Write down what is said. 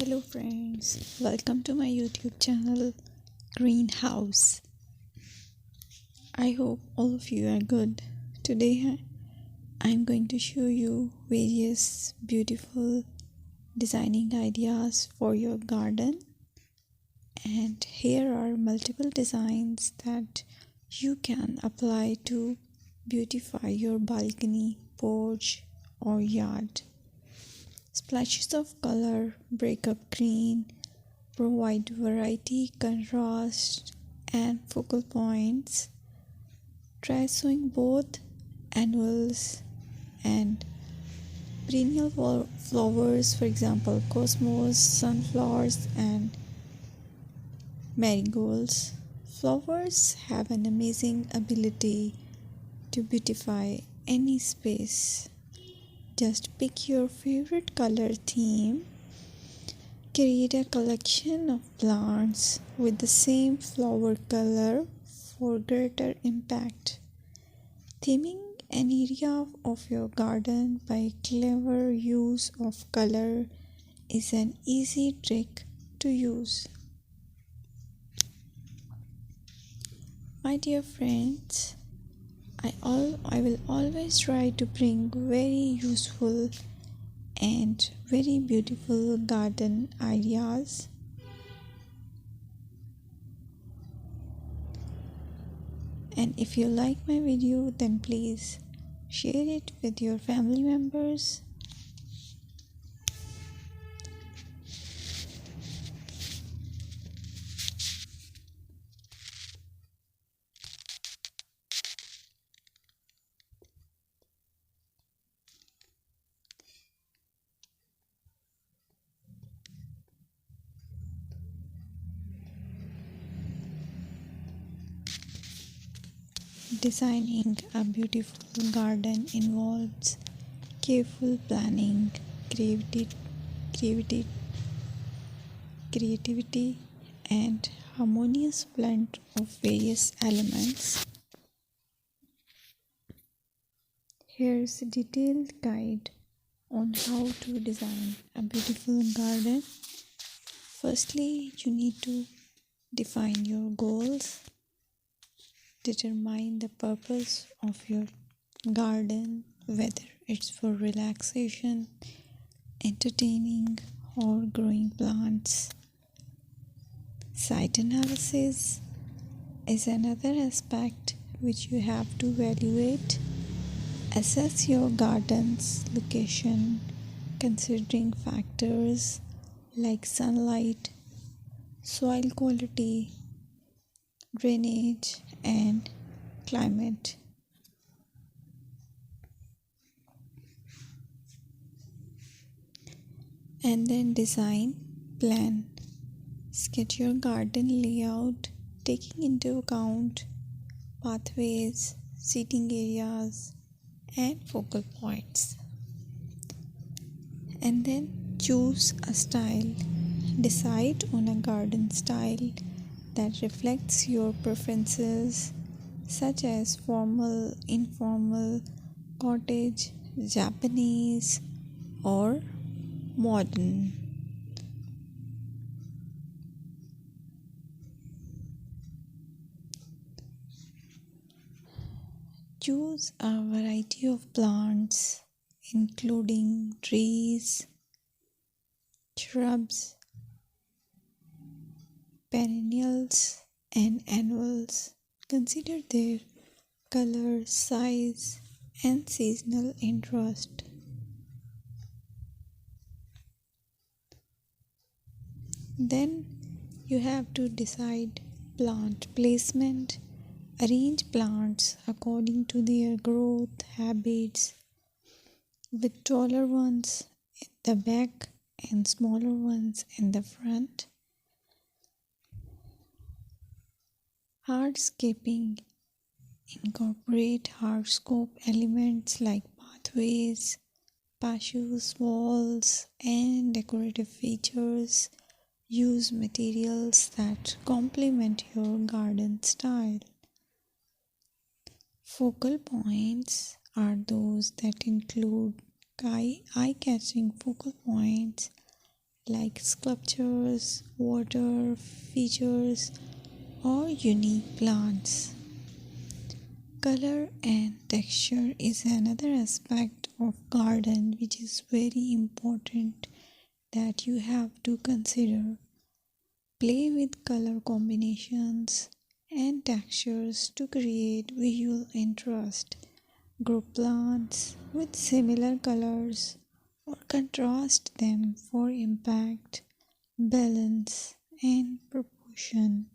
Hello friends, welcome to my YouTube channel Greenhouse. I hope all of you are good. Today I'm going to show you various beautiful designing ideas for your garden, and here are multiple designs that you can apply to beautify your balcony, porch or yard. Splashes of color break up green, provide variety, contrast, and focal points. Try sowing both annuals and perennial flowers, for example, cosmos, sunflowers, and marigolds. Flowers have an amazing ability to beautify any space. Just pick your favorite color theme. Create a collection of plants with the same flower color for greater impact. Theming an area of your garden by clever use of color is an easy trick to use. My dear friends, I will always try to bring very useful and very beautiful garden ideas. And if you like my video, then please share it with your family members. Designing a beautiful garden involves careful planning, creativity, creativity, and harmonious blend of various elements. Here's a detailed guide on how to design a beautiful garden. Firstly, you need to define your goals. Determine the purpose of your garden, whether it's for relaxation, entertaining, or growing plants. Site analysis is another aspect which you have to evaluate. Assess your garden's location, considering factors like sunlight, soil quality, drainage, and climate. And then design plan. Sketch your garden layout, taking into account pathways, seating areas, and focal points. And then choose a style. Decide on a garden style that reflects your preferences, such as formal, informal, cottage, Japanese, or modern. Choose a variety of plants, including trees, shrubs, perennials, and annuals. Consider their color, size, and seasonal interest. Then you have to decide plant placement. Arrange plants according to their growth habits, with taller ones in the back and smaller ones in the front. Hardscaping. Incorporate hardscape elements like pathways, patios, walls, and decorative features. Use materials that complement your garden style. Focal points are those that include eye-catching focal points like sculptures, water features, or unique plants. Color and texture is another aspect of garden which is very important that you have to consider. Play with color combinations and textures to create visual interest. Group plants with similar colors or contrast them for impact, balance, and proportion.